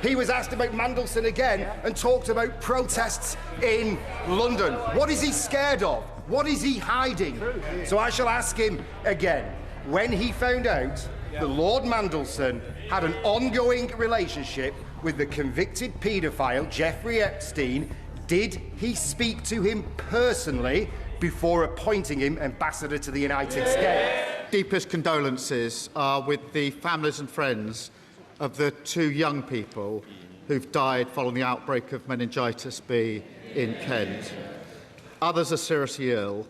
He was asked about Mandelson again and talked about protests in London. What is he scared of? What is he hiding? So I shall ask him again. When he found out that Lord Mandelson had an ongoing relationship with the convicted paedophile Jeffrey Epstein, did he speak to him personally before appointing him ambassador to the United States? Deepest condolences are with the families and friends of the 2 young people who've died following the outbreak of Meningitis B in Kent. Others are seriously ill,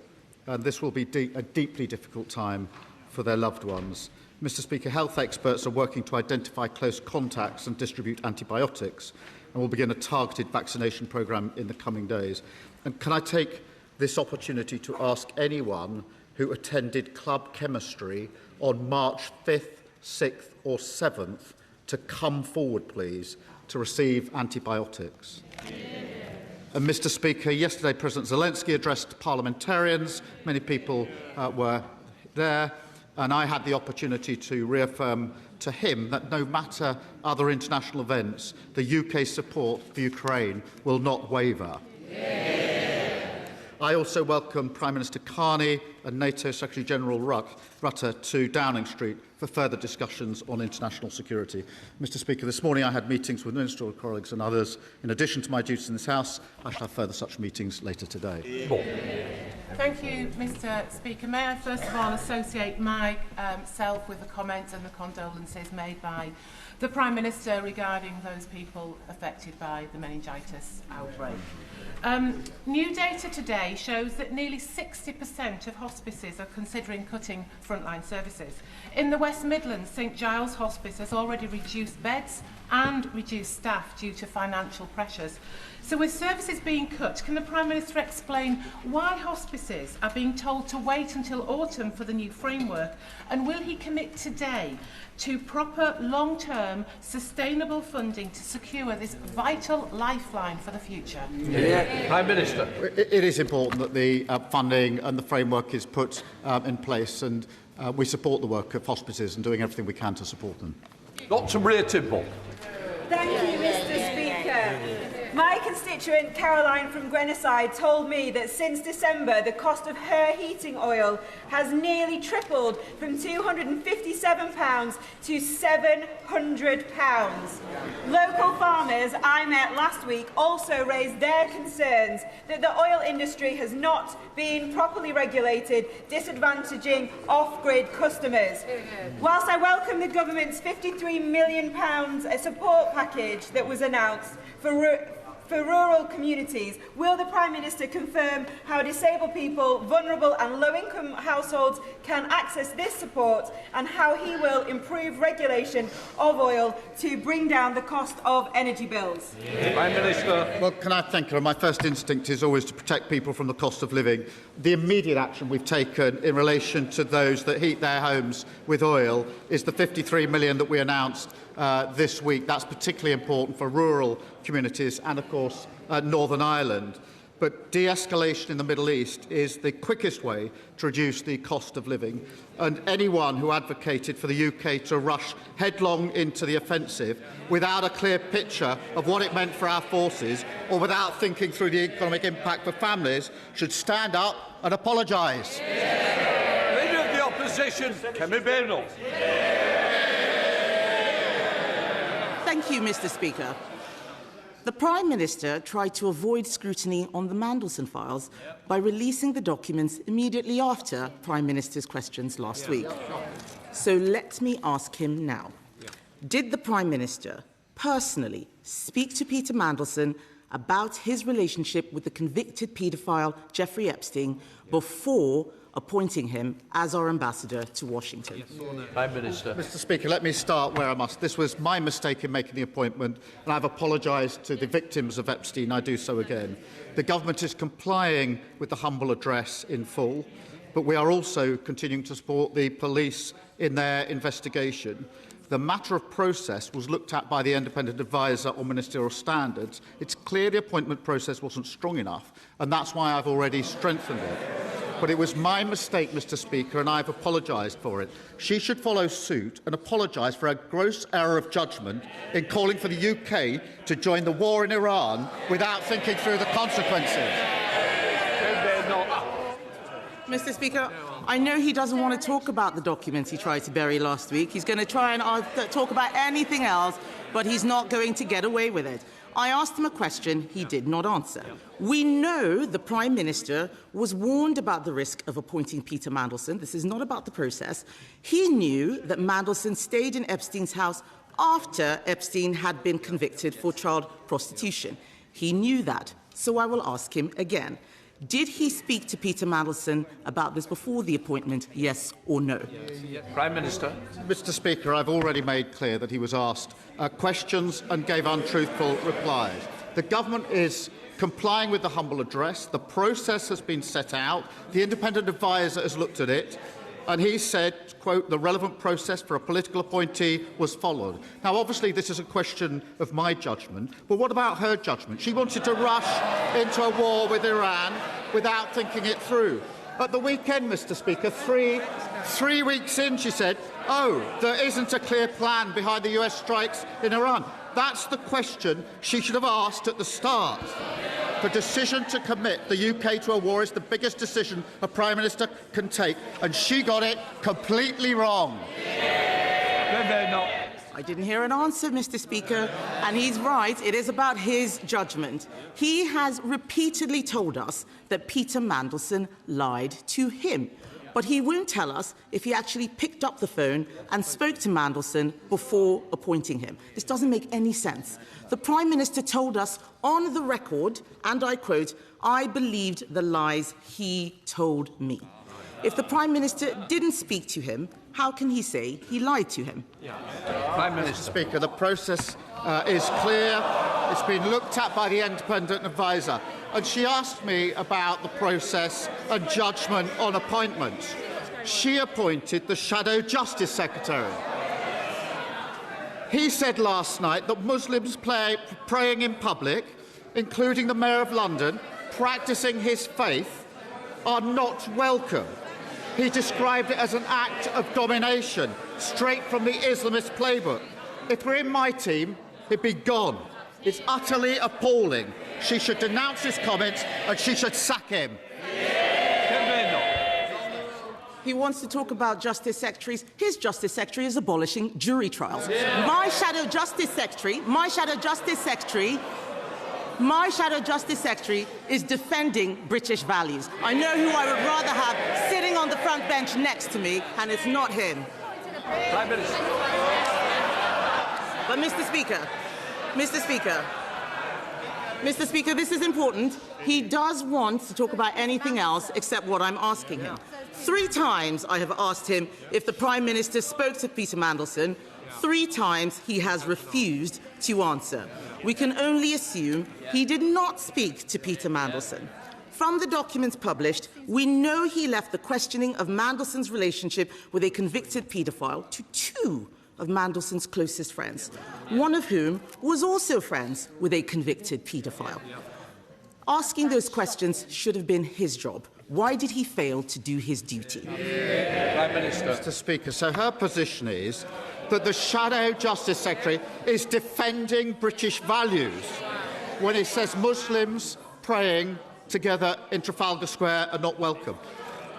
and this will be a deeply difficult time for their loved ones. Mr. Speaker, health experts are working to identify close contacts and distribute antibiotics, and will begin a targeted vaccination programme in the coming days. And can I take this opportunity to ask anyone who attended Club Chemistry on March 5th, 6th or 7th to come forward, please, to receive antibiotics. And, Mr. Speaker, yesterday President Zelensky addressed parliamentarians. Many people were there, and I had the opportunity to reaffirm to him that no matter other international events, the UK's support for Ukraine will not waver. I also welcome Prime Minister Carney and NATO Secretary-General Rutte to Downing Street for further discussions on international security. Mr. Speaker, this morning I had meetings with ministerial colleagues and others. In addition to my duties in this House, I shall have further such meetings later today. Thank you, Mr. Speaker. May I first of all associate myself with the comments and the condolences made by the Prime Minister regarding those people affected by the meningitis outbreak. New data today shows that nearly 60% of hospices are considering cutting frontline services. In the West Midlands, St Giles Hospice has already reduced beds and reduced staff due to financial pressures. So with services being cut, can the Prime Minister explain why hospices are being told to wait until autumn for the new framework, and will he commit today to proper long-term sustainable funding to secure this vital lifeline for the future? Prime Minister. It is important that the funding and the framework is put in place, and we support the work of hospices and doing everything we can to support them. Dr. Ray Timble. Thank you, Mr. Speaker. My constituent Caroline from Grenoside told me that since December the cost of her heating oil has nearly tripled from £257 to £700. Local farmers I met last week also raised their concerns that the oil industry has not been properly regulated, disadvantaging off-grid customers. Whilst I welcome the government's £53 million support package that was announced for rural communities, will the Prime Minister confirm how disabled people, vulnerable and low-income households can access this support, and how he will improve regulation of oil to bring down the cost of energy bills? Prime Minister. Well, can I thank her? My first instinct is always to protect people from the cost of living. The immediate action we've taken in relation to those that heat their homes with oil is the £53 million that we announced this week. That's particularly important for rural communities and, of course, Northern Ireland. But de-escalation in the Middle East is the quickest way to reduce the cost of living. And anyone who advocated for the UK to rush headlong into the offensive without a clear picture of what it meant for our forces, or without thinking through the economic impact for families, should stand up and apologise. Leader of the Opposition, Kemi Badenoch. Thank you, Mr. Speaker. The Prime Minister tried to avoid scrutiny on the Mandelson files by releasing the documents immediately after Prime Minister's questions last week. So let me ask him now. Did the Prime Minister personally speak to Peter Mandelson about his relationship with the convicted paedophile Jeffrey Epstein before appointing him as our ambassador to Washington? Prime Minister. Mr. Speaker, let me start where I must. This was my mistake in making the appointment, and I've apologised to the victims of Epstein. I do so again. The government is complying with the humble address in full, but we are also continuing to support the police in their investigation. The matter of process was looked at by the independent adviser on ministerial standards. It's clear the appointment process wasn't strong enough, and that's why I've already strengthened it. but it was my mistake, Mr Speaker, and I have apologised for it. She should follow suit and apologise for a gross error of judgment in calling for the UK to join the war in Iran without thinking through the consequences. Mr Speaker, I know he doesn't want to talk about the documents he tried to bury last week. He's going to try and talk about anything else, but he's not going to get away with it. I asked him a question he did not answer. We know the Prime Minister was warned about the risk of appointing Peter Mandelson. This is not about the process. He knew that Mandelson stayed in Epstein's house after Epstein had been convicted for child prostitution. He knew that, so I will ask him again. Did he speak to Peter Mandelson about this before the appointment, yes or no? Prime Minister. Mr Speaker, I've already made clear that he was asked questions and gave untruthful replies. The government is complying with the humble address. The process has been set out. The independent adviser has looked at it. And he said, quote, the relevant process for a political appointee was followed. Now, obviously, this is a question of my judgment, but what about her judgment? She wanted to rush into a war with Iran without thinking it through. At the weekend, Mr Speaker, three weeks in, she said, oh, there isn't a clear plan behind the US strikes in Iran. That's the question she should have asked at the start. The decision to commit the UK to a war is the biggest decision a Prime Minister can take, and she got it completely wrong. I didn't hear an answer, Mr Speaker, and he's right, it is about his judgment. He has repeatedly told us that Peter Mandelson lied to him, but he won't tell us if he actually picked up the phone and spoke to Mandelson before appointing him. This doesn't make any sense. The Prime Minister told us on the record, and I quote, I believed the lies he told me. If the Prime Minister didn't speak to him, how can he say he lied to him? Prime Minister. Speaker, the process is clear. It's been looked at by the independent adviser. And she asked me about the process and judgment on appointments. She appointed the Shadow Justice Secretary. He said last night that Muslims praying in public, including the Mayor of London, practising his faith, are not welcome. He described it as an act of domination, straight from the Islamist playbook. If we're in my team, he'd be gone. It's utterly appalling. She should denounce his comments and she should sack him. He wants to talk about Justice Secretaries. His Justice Secretary is abolishing jury trials. My Shadow Justice Secretary is defending British values. I know who I would rather have sitting on the front bench next to me, and it's not him. Prime Minister. But Mr. Speaker, this is important. He does want to talk about anything else except what I'm asking him. 3 times I have asked him if the Prime Minister spoke to Peter Mandelson. 3 times he has refused to answer. We can only assume he did not speak to Peter Mandelson. From the documents published, we know he left the questioning of Mandelson's relationship with a convicted paedophile to 2 of Mandelson's closest friends, one of whom was also friends with a convicted paedophile. Asking those questions should have been his job. Why did he fail to do his duty? Prime Minister. Mr. Speaker, so her position is that the Shadow Justice Secretary is defending British values when he says Muslims praying together in Trafalgar Square are not welcome.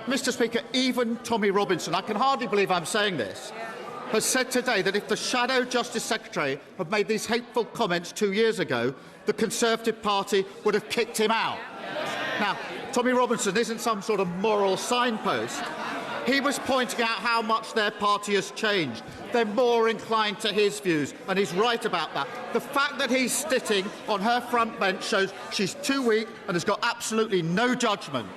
Mr. Speaker, even Tommy Robinson, I can hardly believe I'm saying this, has said today that if the Shadow Justice Secretary had made these hateful comments 2 years ago, the Conservative Party would have kicked him out. Now, Tommy Robinson isn't some sort of moral signpost. He was pointing out how much their party has changed. They're more inclined to his views, and he's right about that. The fact that he's sitting on her front bench shows she's too weak and has got absolutely no judgment.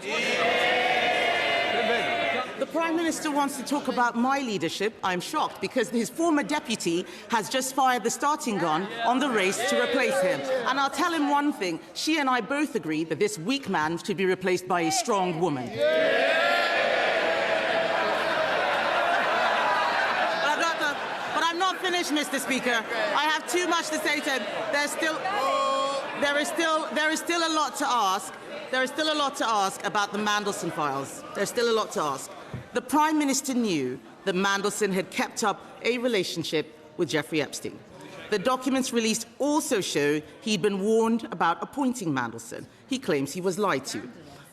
The Prime Minister wants to talk about my leadership. I'm shocked because his former deputy has just fired the starting gun on the race to replace him. And I'll tell him one thing. She and I both agree that this weak man should be replaced by a strong woman. But I'm not finished, Mr. Speaker. I have too much to say to him. There is still a lot to ask. there is still a lot to ask about the Mandelson files. There's still a lot to ask. The Prime Minister knew that Mandelson had kept up a relationship with Jeffrey Epstein. The documents released also show he'd been warned about appointing Mandelson. He claims he was lied to.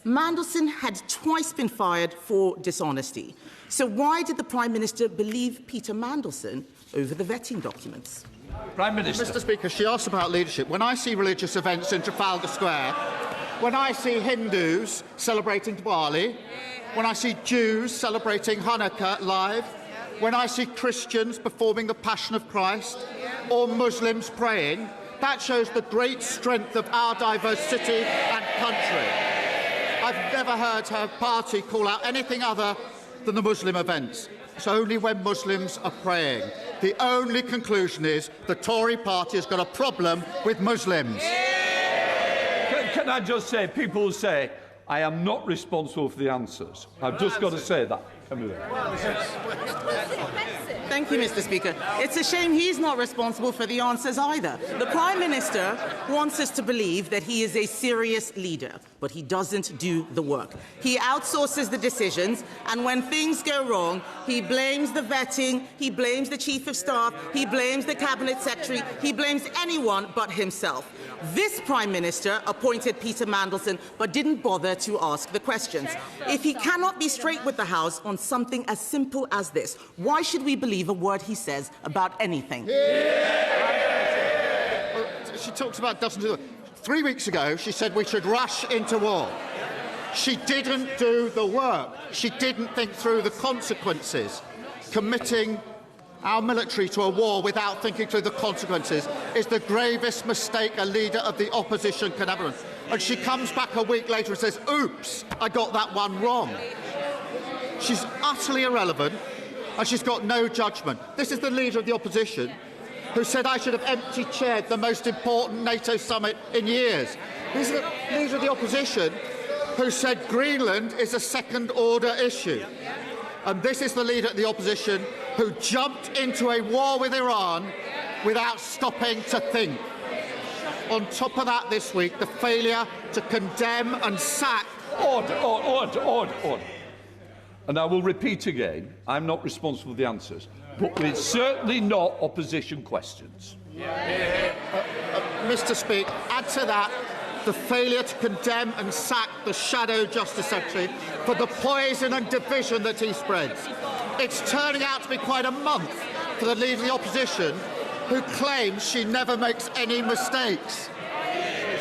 Mandelson had twice been fired for dishonesty. So why did the Prime Minister believe Peter Mandelson over the vetting documents? Prime Minister. Mr. Speaker, she asked about leadership. When I see religious events in Trafalgar Square, when I see Hindus celebrating Diwali, when I see Jews celebrating Hanukkah live, when I see Christians performing the Passion of Christ, or Muslims praying, that shows the great strength of our diverse city and country. I've never heard her party call out anything other than the Muslim events. It's only when Muslims are praying. The only conclusion is the Tory party has got a problem with Muslims. Can I just say, people say, I am not responsible for the answers. I've just got to say that. Thank you, Mr. Speaker. It's a shame he's not responsible for the answers either. The Prime Minister wants us to believe that he is a serious leader, but he doesn't do the work. He outsources the decisions, and when things go wrong, he blames the vetting, he blames the Chief of Staff, he blames the Cabinet Secretary, he blames anyone but himself. This Prime Minister appointed Peter Mandelson, but didn't bother to ask the questions. If he cannot be straight with the House on something as simple as this, why should we believe a word he says about anything? Well, she talks about doesn't do it. 3 weeks ago, she said we should rush into war. She didn't do the work. She didn't think through the consequences. Committing our military to a war without thinking through the consequences is the gravest mistake a leader of the opposition can ever do. And she comes back a week later and says, oops, I got that one wrong. She's utterly irrelevant, and she's got no judgment. This is the leader of the opposition who said I should have empty-chaired the most important NATO summit in years. This is the leader of the opposition who said Greenland is a second-order issue. And this is the leader of the opposition who jumped into a war with Iran without stopping to think. On top of that this week, the failure to condemn and sack... Order. And I will repeat again, I'm not responsible for the answers, but it's certainly not opposition questions. Mr. Speaker, add to that the failure to condemn and sack the Shadow Justice Secretary for the poison and division that he spreads. It's turning out to be quite a month for the leader of the opposition, who claims she never makes any mistakes.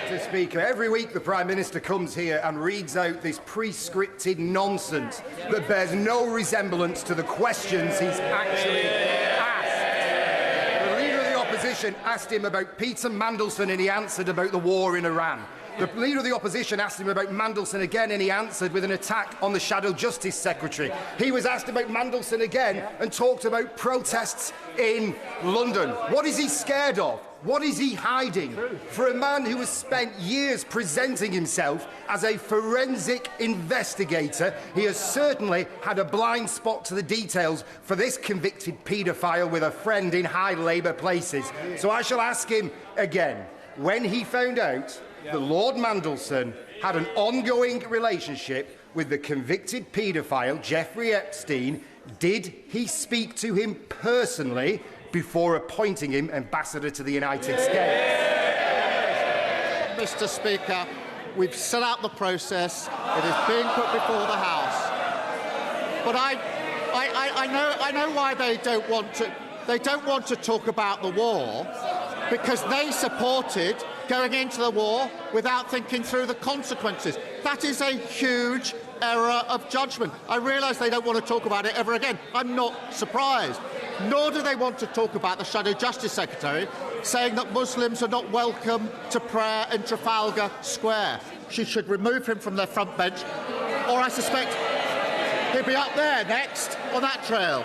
Mr. Speaker, every week the Prime Minister comes here and reads out this pre-scripted nonsense that bears no resemblance to the questions he's actually asked. The leader of the opposition asked him about Peter Mandelson and he answered about the war in Iran. The leader of the opposition asked him about Mandelson again and he answered with an attack on the Shadow Justice Secretary. He was asked about Mandelson again and talked about protests in London. What is he scared of? What is he hiding? For a man who has spent years presenting himself as a forensic investigator, he has certainly had a blind spot to the details for this convicted paedophile with a friend in high Labour places. So I shall ask him again, when he found out that Lord Mandelson had an ongoing relationship with the convicted paedophile Jeffrey Epstein, did he speak to him personally before appointing him ambassador to the United States? Mr. Speaker, we've set out the process. It is being put before the House. But I know why they don't want to. They don't want to talk about the war because they supported going into the war without thinking through the consequences. That is a huge error of judgment. I realise they don't want to talk about it ever again. I'm not surprised. Nor do they want to talk about the Shadow Justice Secretary saying that Muslims are not welcome to prayer in Trafalgar Square. She should remove him from their front bench, or I suspect he'll be up there next on that trail.